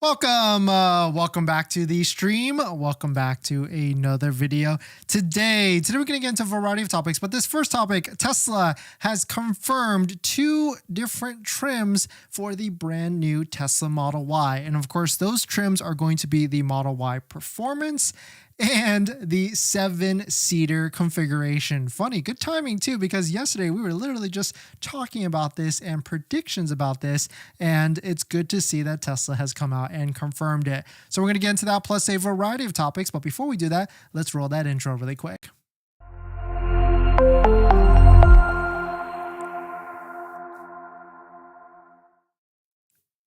Welcome back to the stream. Welcome back to another video. Today we're going to get into a variety of topics, but this first topic, Tesla has confirmed 2 different trims for the brand new Tesla Model Y. And of course, those trims are going to be the Model Y Performance and the 7-seater configuration. Funny, good timing too, because yesterday we were literally just talking about this and predictions about this, and it's good to see that Tesla has come out and confirmed it. So we're going to get into that plus a variety of topics, but before we do that, let's roll that intro really quick.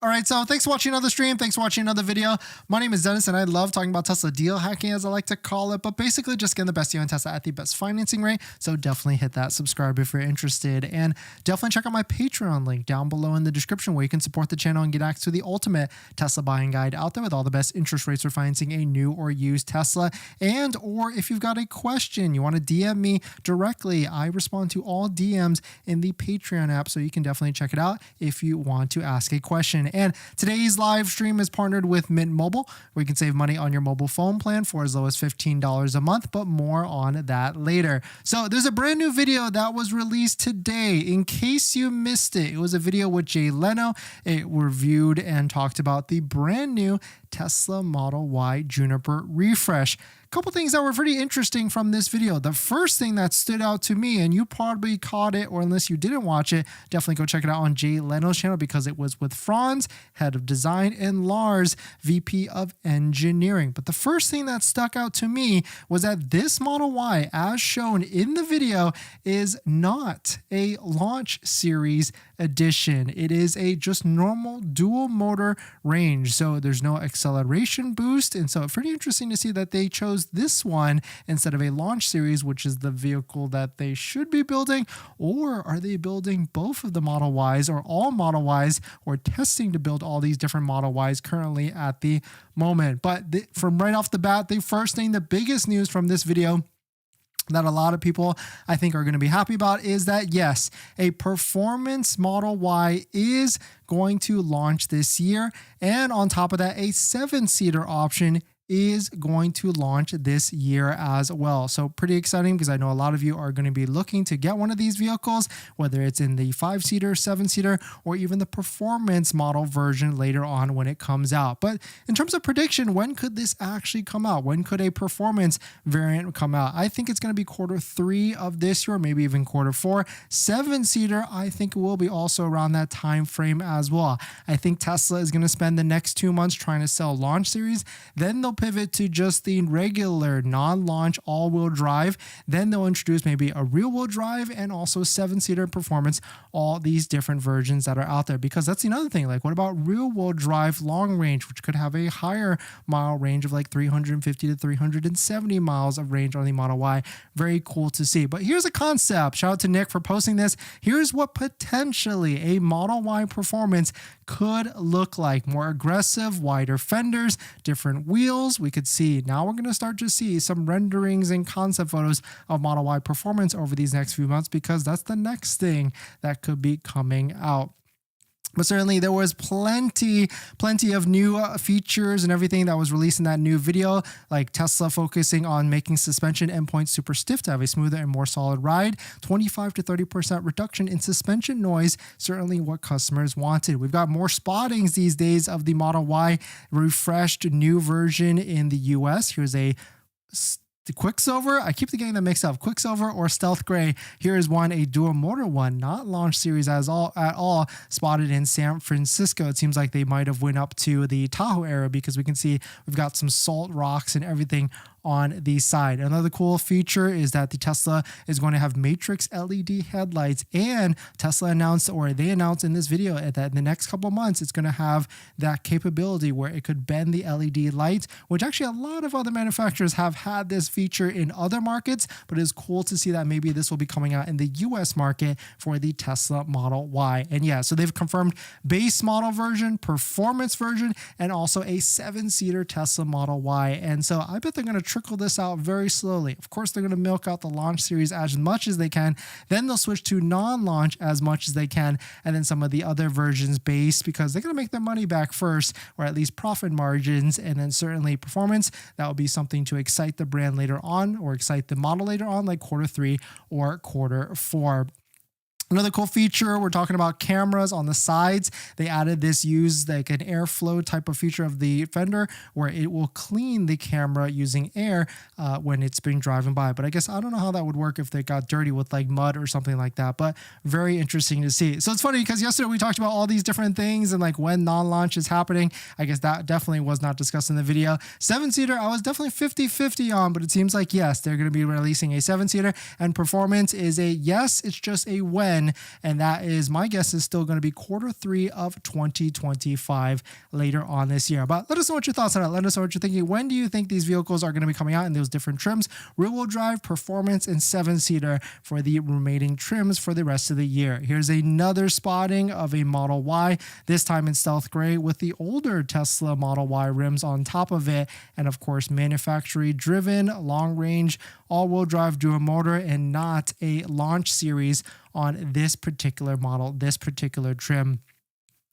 All right, so thanks for watching another stream. Thanks for watching another video. My name is Dennis, and I love talking about Tesla deal hacking, as I like to call it, but basically just getting the best deal on Tesla at the best financing rate. So definitely hit that subscribe if you're interested, and definitely check out my Patreon link down below in the description where you can support the channel and get access to the ultimate Tesla buying guide out there with all the best interest rates for financing a new or used Tesla. And or if you've got a question, you want to DM me directly, I respond to all DMs in the Patreon app, so you can definitely check it out if you want to ask a question. And today's live stream is partnered with Mint Mobile, where you can save money on your mobile phone plan for as low as $15 a month, but more on that later. So there's a brand new video that was released today. In case you missed it, it was a video with Jay Leno. It reviewed and talked about the brand new Tesla Model Y Juniper refresh. Couple things that were pretty interesting from this video. The first thing that stood out to me, and you probably caught it, or unless you didn't watch it, definitely go check it out on Jay Leno's channel, because it was with Franz, head of design, and Lars, VP of engineering. But the first thing that stuck out to me was that this Model Y, as shown in the video, is not a launch series edition. It is a just normal dual motor range. So there's no acceleration boost. And so it's pretty interesting to see that they chose this one instead of a launch series, which is the vehicle that they should be building. Or are they building both of the Model Ys, or all Model Ys, or testing to build all these different Model Ys currently at the moment? But from right off the bat, the first thing, the biggest news from this video that a lot of people I think are going to be happy about is that yes, a performance Model Y is going to launch this year. And on top of that, a 7-seater option is going to launch this year as well. So pretty exciting, because I know a lot of you are going to be looking to get one of these vehicles, whether it's in the 5-seater, 7-seater, or even the performance model version later on when it comes out. But in terms of prediction, when could this actually come out? When could a performance variant come out? I think it's going to be Q3 of this year, or maybe even Q4. 7-seater, I think will be also around that time frame as well. I think Tesla is going to spend the next 2 months trying to sell launch series. Then they'll pivot to just the regular non-launch all-wheel drive. Then they'll introduce maybe a rear-wheel drive and also 7-seater performance, all these different versions that are out there. Because that's another thing, like what about rear-wheel drive long range, which could have a higher mile range of like 350 to 370 miles of range on the Model Y. Very cool to see. But here's a concept. Shout out to Nick for posting this. Here's what potentially a Model Y performance could look like. More aggressive, wider fenders, different wheels. We could see, now we're going to start to see some renderings and concept photos of Model Y performance over these next few months, because that's the next thing that could be coming out. But certainly there was plenty of new features and everything that was released in that new video, like Tesla focusing on making suspension endpoints super stiff to have a smoother and more solid ride, 25 to 30% reduction in suspension noise, certainly what customers wanted. We've got more spottings these days of the Model Y refreshed new version in the US. Here's the Quicksilver, I keep getting them mixed up. Quicksilver or Stealth Gray. Here is one, a dual motor one, not launch series at all, spotted in San Francisco. It seems like they might have went up to the Tahoe area, because we can see we've got some salt rocks and everything on the side. Another cool feature is that the Tesla is going to have matrix LED headlights, and Tesla announced, or they announced in this video, that in the next couple of months it's going to have that capability where it could bend the LED lights, which actually a lot of other manufacturers have had this feature in other markets, but it is cool to see that maybe this will be coming out in the US market for the Tesla Model Y. And yeah, so they've confirmed base model version, performance version, and also a 7-seater Tesla Model Y. And so I bet they're going to trickle this out very slowly. Of course, they're going to milk out the launch series as much as they can. Then they'll switch to non-launch as much as they can. And then some of the other versions base, because they're going to make their money back first, or at least profit margins. And then certainly performance, that will be something to excite the brand later on, or excite the model later on, like Q3 or Q4. Another cool feature, we're talking about cameras on the sides. They added this used like an airflow type of feature of the fender where it will clean the camera using air when it's been driving by. But I guess I don't know how that would work if they got dirty with like mud or something like that, but very interesting to see. So it's funny because yesterday we talked about all these different things and like when non-launch is happening. I guess that definitely was not discussed in the video. 7-seater, I was definitely 50-50 on, but it seems like yes, they're going to be releasing a 7-seater, and performance is a yes, it's just a when. And that is, my guess is still going to be Q3 of 2025 later on this year. But let us know what your thoughts on it. Let us know what you're thinking. When do you think these vehicles are going to be coming out in those different trims? Rear-wheel drive, performance, and 7-seater for the remaining trims for the rest of the year. Here's another spotting of a Model Y, this time in stealth gray with the older Tesla Model Y rims on top of it. And of course, manufacturer-driven, long-range, all-wheel drive dual motor, and not a launch series on this particular model, this particular trim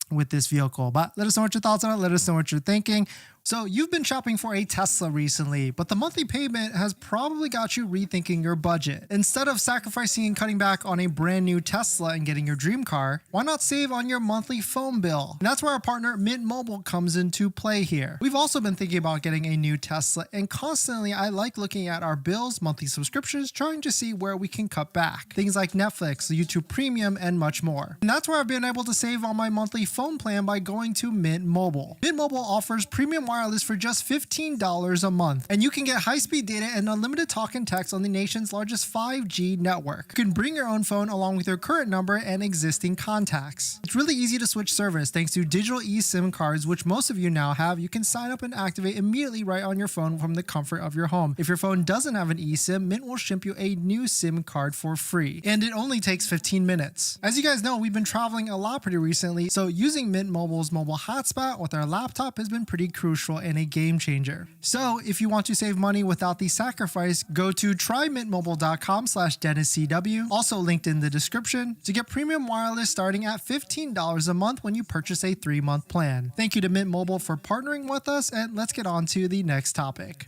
with this vehicle. But let us know what your thoughts on it. Let us know what you're thinking. So you've been shopping for a Tesla recently, but the monthly payment has probably got you rethinking your budget. Instead of sacrificing and cutting back on a brand new Tesla and getting your dream car, why not save on your monthly phone bill? And that's where our partner Mint Mobile comes into play here. We've also been thinking about getting a new Tesla, and constantly I like looking at our bills, monthly subscriptions, trying to see where we can cut back. Things like Netflix, YouTube Premium, and much more. And that's where I've been able to save on my monthly phone plan by going to Mint Mobile. Mint Mobile offers premium wireless for just $15 a month, and you can get high-speed data and unlimited talk and text on the nation's largest 5G network. You can bring your own phone along with your current number and existing contacts. It's really easy to switch service thanks to digital eSIM cards, which most of you now have. You can sign up and activate immediately right on your phone from the comfort of your home. If your phone doesn't have an eSIM, Mint will ship you a new SIM card for free, and it only takes 15 minutes. As you guys know, we've been traveling a lot pretty recently, so using Mint Mobile's mobile hotspot with our laptop has been pretty crucial and a game changer. So if you want to save money without the sacrifice, go to trymintmobile.com/DennisCW, also linked in the description, to get premium wireless starting at $15 a month when you purchase a 3-month plan. Thank you to Mint Mobile for partnering with us, and let's get on to the next topic.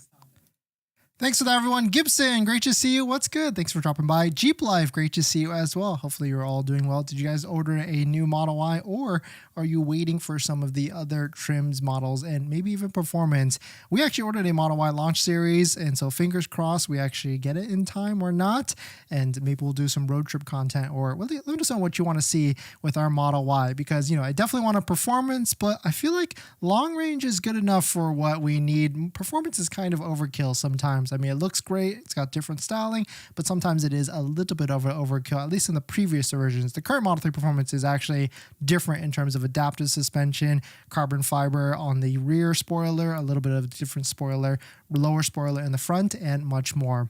Thanks for that, everyone. Gibson, great to see you. What's good? Thanks for dropping by. Jeep Life, great to see you as well. Hopefully you're all doing well. Did you guys order a new Model Y, or are you waiting for some of the other trims, models, and maybe even performance? We actually ordered a Model Y launch series, and so fingers crossed we actually get it in time or not, and maybe we'll do some road trip content, or let us know what you want to see with our Model Y, because, you know, I definitely want a performance, but I feel like long range is good enough for what we need. Performance is kind of overkill sometimes. I mean, it looks great, it's got different styling, but sometimes it is a little bit overkill, at least in the previous versions. The current Model 3 performance is actually different in terms of adaptive suspension, carbon fiber on the rear spoiler, a little bit of a different spoiler, lower spoiler in the front, and much more.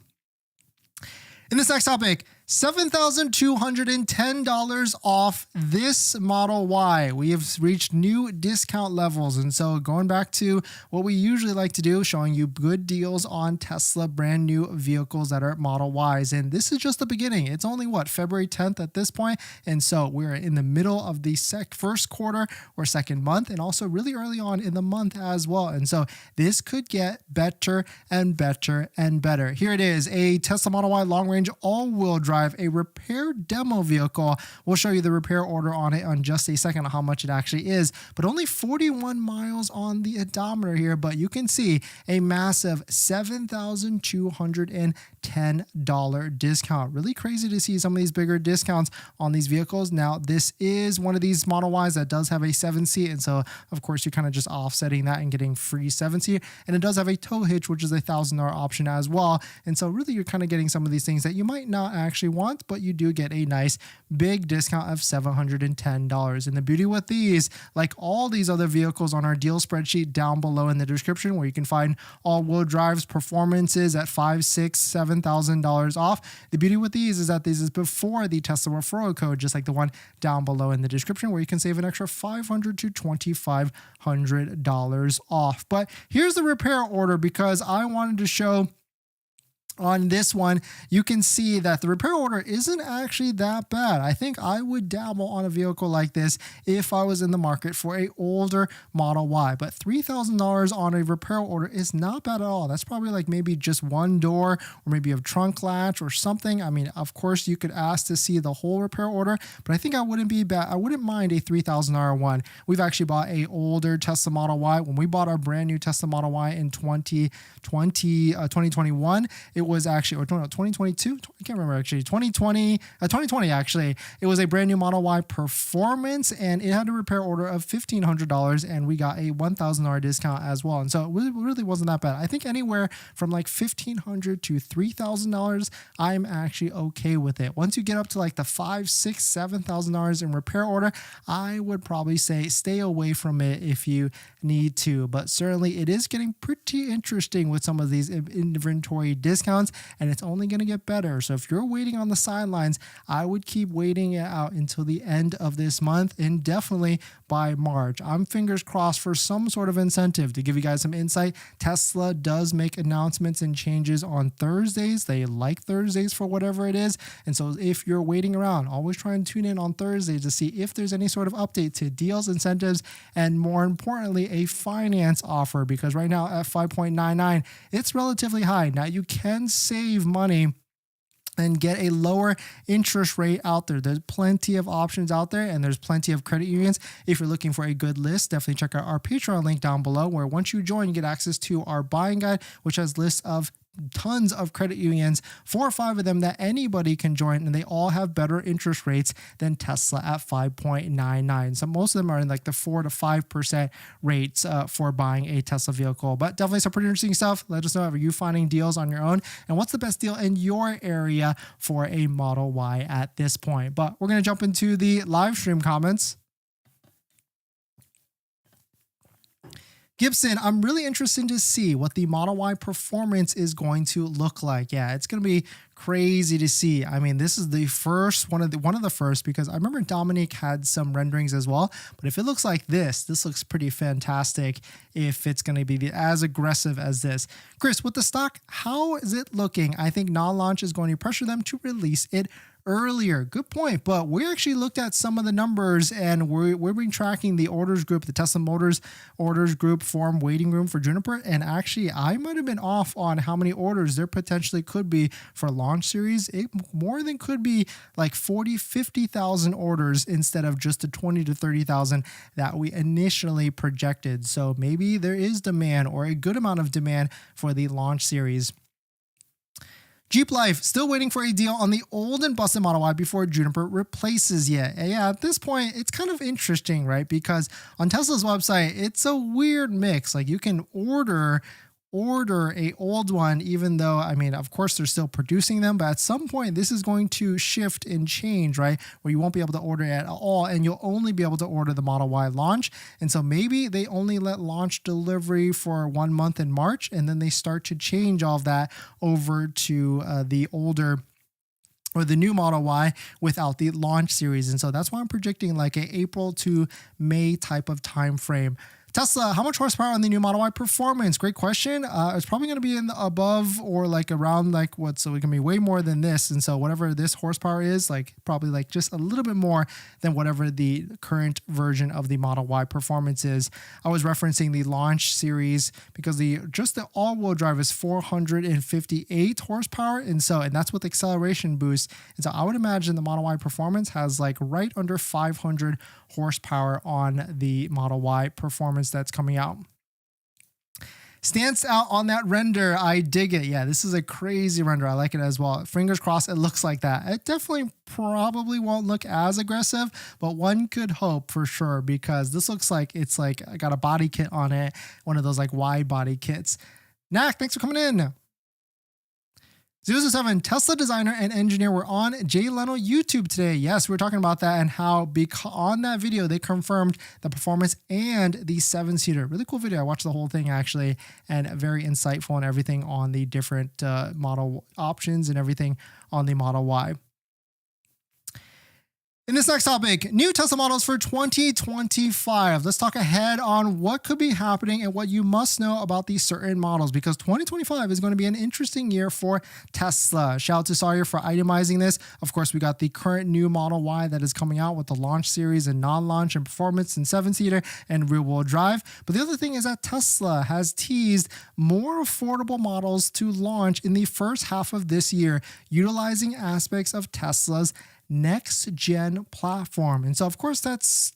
In this next topic, $7,210 off this Model Y. We have reached new discount levels. And so going back to what we usually like to do, showing you good deals on Tesla brand new vehicles that are Model Ys. And this is just the beginning. It's only February 10th at this point. And so we're in the middle of the first quarter or second month, and also really early on in the month as well. And so this could get better and better and better. Here it is, a Tesla Model Y long range all-wheel drive, a repair demo vehicle. We'll show you the repair order on it on just a second, how much it actually is, but only 41 miles on the odometer here. But you can see a massive $7,210 discount. Really crazy to see some of these bigger discounts on these vehicles. Now, this is one of these Model Ys that does have a 7-seat, and so of course you're kind of just offsetting that and getting free 7-seat. And it does have a tow hitch, which is a $1,000 option as well. And so really you're kind of getting some of these things that you might not actually want, but you do get a nice big discount of $710. And the beauty with these, like all these other vehicles on our deal spreadsheet down below in the description, where you can find all-wheel drives, performances at $5,000, $6,000, $7,000 off. The beauty with these is that this is before the Tesla referral code, just like the one down below in the description, where you can save an extra $500 to $2,500 off. But here's the repair order, because I wanted to show on this one, you can see that the repair order isn't actually that bad. I think I would dabble on a vehicle like this if I was in the market for a older Model Y, but $3,000 on a repair order is not bad at all. That's probably like maybe just one door or maybe a trunk latch or something. I mean, of course you could ask to see the whole repair order, but I think I wouldn't be bad. I wouldn't mind a $3,000 one. We've actually bought a older Tesla Model Y. When we bought our brand new Tesla Model Y in 2021, it was actually, or no, 2022, I can't remember actually, 2020 actually, it was a brand new Model Y Performance, and it had a repair order of $1,500, and we got a $1,000 discount as well. And so it really wasn't that bad. I think anywhere from like $1,500 to $3,000, I'm actually okay with it. Once you get up to like the $5,000, $6,000, $7,000 in repair order, I would probably say stay away from it if you need to. But certainly it is getting pretty interesting with some of these inventory discounts, and it's only going to get better. So if you're waiting on the sidelines, I would keep waiting it out until the end of this month, and definitely by March. I'm fingers crossed for some sort of incentive. To give you guys some insight, Tesla does make announcements and changes on Thursdays. They like Thursdays for whatever it is. And so if you're waiting around, always try and tune in on Thursdays to see if there's any sort of update to deals, incentives, and more importantly, a finance offer, because right now at 5.99, it's relatively high. Now you can save money and get a lower interest rate out there. There's plenty of options out there, and there's plenty of credit unions. If you're looking for a good list, definitely check out our Patreon link down below, where once you join, you get access to our buying guide, which has lists of tons of credit unions, 4 or 5 of them that anybody can join, and they all have better interest rates than Tesla at 5.99. So most of them are in like the 4 to 5% rates for buying a Tesla vehicle. But definitely some pretty interesting stuff. Let us know, are you finding deals on your own, and what's the best deal in your area for a Model Y at this point. But we're going to jump into the live stream comments. Gibson, I'm really interested to see what the Model Y Performance is going to look like. Yeah, it's going to be crazy to see. I mean, this is the first one of the first, because I remember Dominic had some renderings as well. But if it looks like this looks pretty fantastic. If it's going to be as aggressive as this, Chris, with the stock, how is it looking? I think non-launch is going to pressure them to release it earlier. Good point. But we actually looked at some of the numbers, and we've been tracking the orders group, the Tesla Motors orders group forum waiting room for Juniper. And actually, I might have been off on how many orders there potentially could be for launch series. It more than could be like 40, 50,000 orders instead of just the 20 to 30,000 that we initially projected. So maybe there is demand, or a good amount of demand, for the launch series. Jeep Life, still waiting for a deal on the old and busted Model Y before Juniper replaces it. Yeah, at this point, it's kind of interesting, right? Because on Tesla's website, it's a weird mix. Like, you can order a old one, even though, I mean, of course they're still producing them, but at some point this is going to shift and change, right? Where you won't be able to order it at all, and you'll only be able to order the Model Y launch. And so maybe they only let launch delivery for 1 month in March, and then they start to change all of that over to the older, or the new Model Y without the launch series. And so that's why I'm projecting like a April to May type of time frame. Tesla, how much horsepower on the new Model Y Performance? Great question. It's probably going to be in the above, or like around like what, so it can be way more than this. And so whatever this horsepower is, like probably like just a little bit more than whatever the current version of the Model Y Performance is. I was referencing the launch series because the all-wheel drive is 458 horsepower. And that's with acceleration boost. And so I would imagine the Model Y Performance has like right under 500 horsepower on the Model Y Performance that's coming out. Stands out on that render. I dig it. Yeah, this is a crazy render. I like it as well. Fingers crossed it looks like that. It definitely probably won't look as aggressive, but one could hope for sure, because this looks like it's like I got a body kit on it, one of those like wide body kits. Knack, thanks for coming in. 007, Tesla designer and engineer were on Jay Leno YouTube today. Yes, we're talking about that and how on that video, they confirmed the performance and the 7-seater. Really cool video. I watched the whole thing actually, and very insightful and everything on the different model options and everything on the Model Y. In this next topic, new Tesla models for 2025. Let's talk ahead on what could be happening and what you must know about these certain models, because 2025 is going to be an interesting year for Tesla. Shout out to Sawyer for itemizing this. Of course, we got the current new Model Y that is coming out with the launch series and non-launch and performance and 7-seater and rear-wheel drive. But the other thing is that Tesla has teased more affordable models to launch in the first half of this year, utilizing aspects of Tesla's next gen platform. And so of course that's,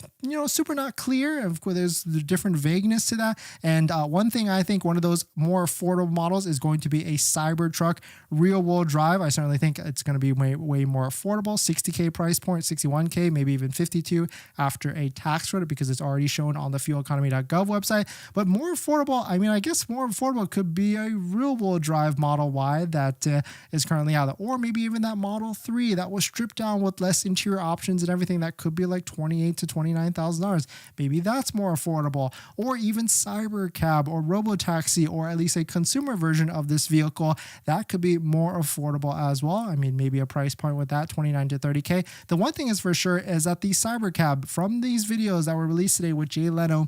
super not clear. Of course, there's the different vagueness to that. And one thing I think one of those more affordable models is going to be a Cybertruck rear wheel drive. I certainly think it's going to be way more affordable, $60K price point, $61K, maybe even $52 after a tax credit, because it's already shown on the fueleconomy.gov website. But more affordable, I guess more affordable could be a rear wheel drive Model Y that is currently out there, or maybe even that Model 3 that was stripped down with less interior options and everything, that could be like $28,000 to $29,000. Maybe that's more affordable. Or even Cybercab or Robotaxi, or at least a consumer version of this vehicle that could be more affordable as well. Maybe a price point with that, $29,000 to $30K. The one thing is for sure is that the Cybercab from these videos that were released today with Jay Leno,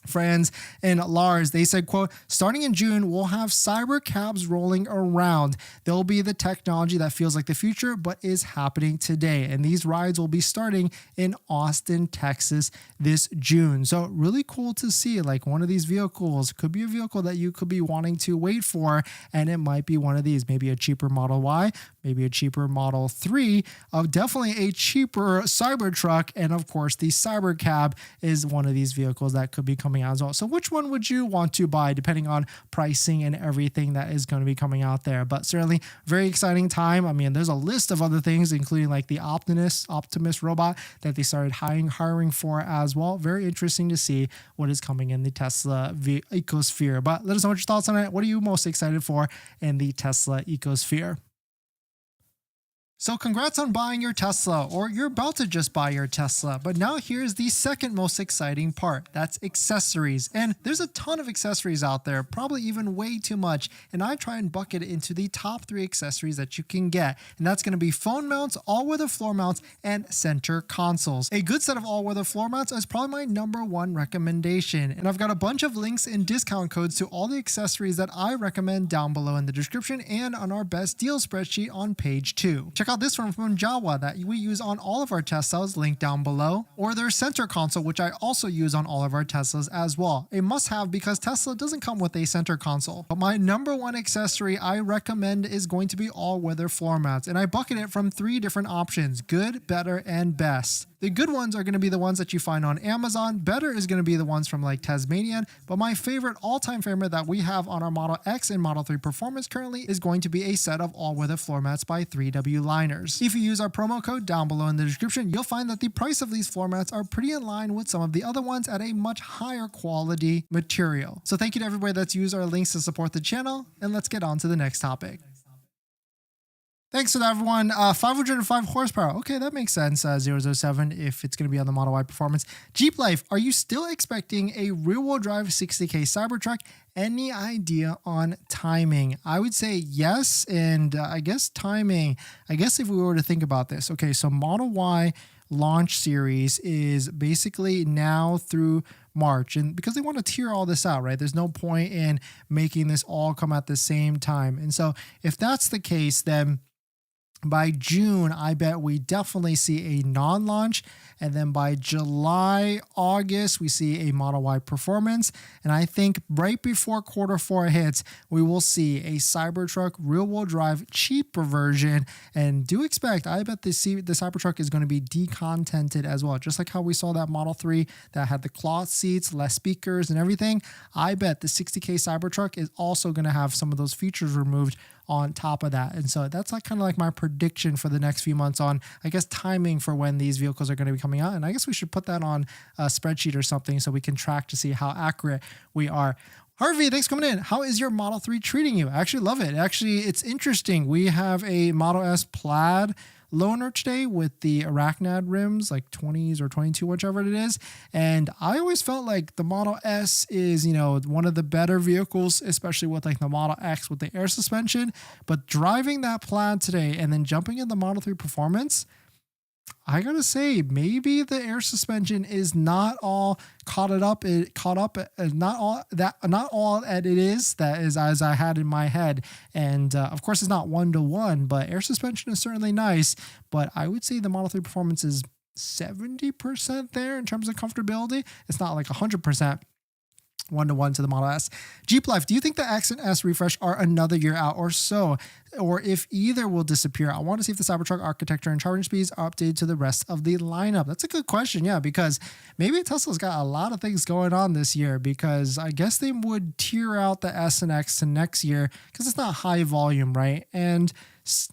Franz, and Lars, they said, quote, starting in June, we'll have cyber cabs rolling around. They'll be the technology that feels like the future, but is happening today. And these rides will be starting in Austin, Texas this June. So really cool to see, like, one of these vehicles could be a vehicle that you could be wanting to wait for. And it might be one of these, maybe a cheaper Model Y, maybe a cheaper Model 3, definitely a cheaper Cybertruck. And of course, the Cybercab is one of these vehicles that could be coming out as well. So which one would you want to buy, depending on pricing and everything that is going to be coming out there? But certainly very exciting time. There's a list of other things, including like the Optimus robot that they started hiring for as well. Very interesting to see what is coming in the Tesla ecosphere. But let us know what your thoughts on it. What are you most excited for in the Tesla ecosphere? So congrats on buying your Tesla, or you're about to just buy your Tesla. But now here's the second most exciting part. That's accessories. And there's a ton of accessories out there, probably even way too much. And I try and bucket it into the top 3 accessories that you can get. And that's going to be phone mounts, all-weather floor mounts, and center consoles. A good set of all-weather floor mounts is probably my #1 recommendation. And I've got a bunch of links and discount codes to all the accessories that I recommend down below in the description and on our best deal spreadsheet on page 2. Check out this one from Jawa that we use on all of our Teslas, linked down below, or their center console, which I also use on all of our Teslas as well. A must-have, because Tesla doesn't come with a center console. But my #1 accessory I recommend is going to be all-weather floor mats, and I bucket it from 3 different options: good, better, and best. The good ones are going to be the ones that you find on Amazon. Better is going to be the ones from like Tasmanian. But my favorite, all-time favorite that we have on our Model X and Model 3 Performance currently is going to be a set of all-weather floor mats by 3W Liners. If you use our promo code down below in the description, you'll find that the price of these floor mats are pretty in line with some of the other ones at a much higher quality material. So thank you to everybody that's used our links to support the channel, and let's get on to the next topic. Thanks for that, everyone. 505 horsepower. Okay, that makes sense. 007 if it's going to be on the Model Y Performance. Jeep Life, are you still expecting a rear-wheel drive 60K Cybertruck? Any idea on timing? I would say yes, and I guess timing. I guess if we were to think about this. Okay, so Model Y launch series is basically now through March, and because they want to tier all this out, right? There's no point in making this all come at the same time. And so if that's the case, then by June, I bet we definitely see a non-launch. And then by July, August, we see a Model Y Performance. And I think right before Q4 hits, we will see a Cybertruck rear-wheel drive cheaper version. And do expect, I bet the Cybertruck is going to be decontented as well. Just like how we saw that Model 3 that had the cloth seats, less speakers and everything. I bet the 60K Cybertruck is also going to have some of those features removed on top of that. And so that's like kind of like my prediction for the next few months on, I guess, timing for when these vehicles are going to be coming out. And I guess we should put that on a spreadsheet or something so we can track to see how accurate we are. Harvey, thanks for coming in. How is your Model 3 treating you? I actually love it. Actually, it's interesting. We have a Model S Plaid loaner today with the Arachnid rims, like 20s or 22, whichever it is. And I always felt like the Model S is, one of the better vehicles, especially with like the Model X with the air suspension. But driving that Plaid today and then jumping in the Model 3 Performance, I gotta say, maybe the air suspension is not all not all that it is as I had in my head. And of course, it's not 1-to-1, but air suspension is certainly nice. But I would say the Model 3 Performance is 70% there in terms of comfortability. It's not like 100%. 1-to-1 to the Model S. Jeep Life, do you think the X and S refresh are another year out or so? Or if either will disappear? I want to see if the Cybertruck architecture and charging speeds are updated to the rest of the lineup. That's a good question, yeah, because maybe Tesla's got a lot of things going on this year, because I guess they would tier out the S and X to next year because it's not high volume, right? And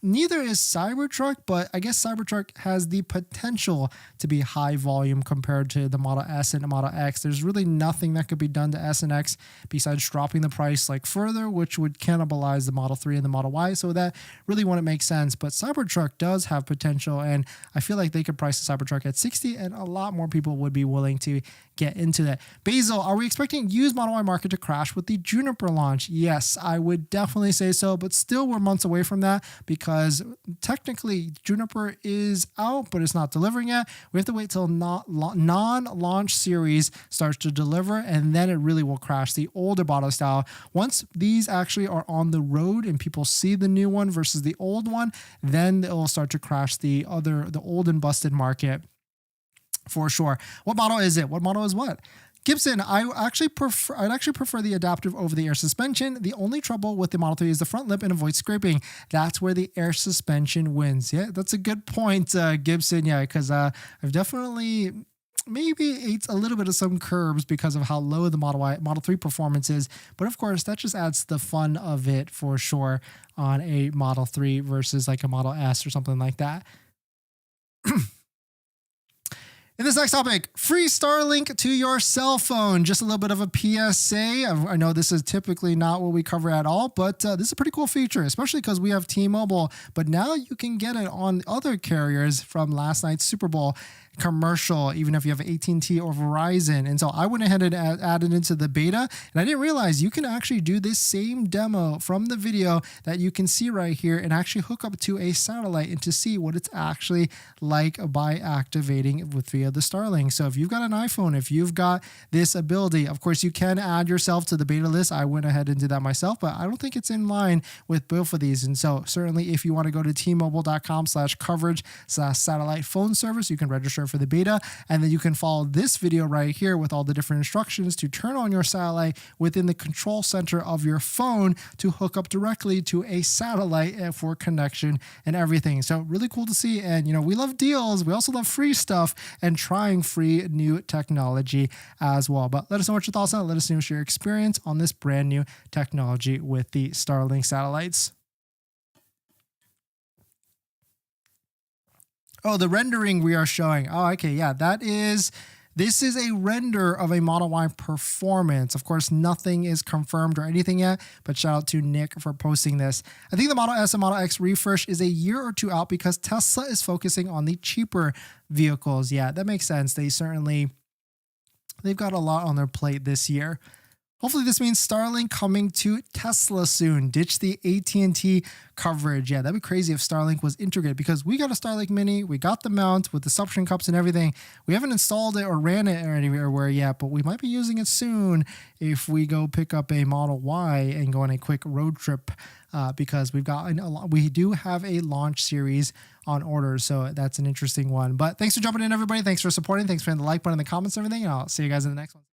neither is Cybertruck, but I guess Cybertruck has the potential to be high volume compared to the Model S and the Model X. There's really nothing that could be done to S and X besides dropping the price like further, which would cannibalize the Model 3 and the Model Y. So that really wouldn't make sense. But Cybertruck does have potential, and I feel like they could price the Cybertruck at 60, and a lot more people would be willing to get into that. Basil, are we expecting used Model Y market to crash with the Juniper launch? Yes, I would definitely say so, but still we're months away from that, because technically Juniper is out, but it's not delivering yet. We have to wait till non-launch series starts to deliver, and then it really will crash the older bottle style. Once these actually are on the road and people see the new one versus the old one, then it will start to crash the old and busted market for sure. What model is it? What model is what? Gibson, I'd actually prefer the adaptive over the air suspension. The only trouble with the Model 3 is the front lip and avoid scraping. That's where the air suspension wins. Yeah, that's a good point, Gibson. Yeah, because I've definitely maybe ate a little bit of some curbs because of how low the Model 3 performance is. But of course, that just adds the fun of it for sure on a Model 3 versus like a Model S or something like that. In this next topic, free Starlink to your cell phone. Just a little bit of a PSA. I know this is typically not what we cover at all, but this is a pretty cool feature, especially because we have T-Mobile. But now you can get it on other carriers from last night's Super Bowl commercial, even if you have AT&T or Verizon. And so I went ahead and added into the beta, and I didn't realize you can actually do this same demo from the video that you can see right here and actually hook up to a satellite and to see what it's actually like by activating it via the Starlink. So if you've got an iPhone, if you've got this ability, of course you can add yourself to the beta list. I went ahead and did that myself, but I don't think it's in line with both of these. And so certainly if you want to go to tmobile.com/coverage/satellite phone service, you can register for the beta, and then you can follow this video right here with all the different instructions to turn on your satellite within the control center of your phone to hook up directly to a satellite for connection and everything. So really cool to see. And we love deals. We also love free stuff and trying free new technology as well. But let us know what your thoughts are. Let us know your experience on this brand new technology with the Starlink satellites. Oh, the rendering we are showing. Oh, okay. Yeah, this is a render of a Model Y Performance. Of course, nothing is confirmed or anything yet, but shout out to Nick for posting this. I think the Model S and Model X refresh is a year or two out because Tesla is focusing on the cheaper vehicles. Yeah, that makes sense. They've got a lot on their plate this year. Hopefully this means Starlink coming to Tesla soon. Ditch the AT&T coverage. Yeah, that'd be crazy if Starlink was integrated, because we got a Starlink Mini. We got the mount with the suction cups and everything. We haven't installed it or ran it or anywhere yet, but we might be using it soon if we go pick up a Model Y and go on a quick road trip, because we do have a launch series on order. So that's an interesting one. But thanks for jumping in, everybody. Thanks for supporting. Thanks for hitting the like button in the comments and everything. And I'll see you guys in the next one.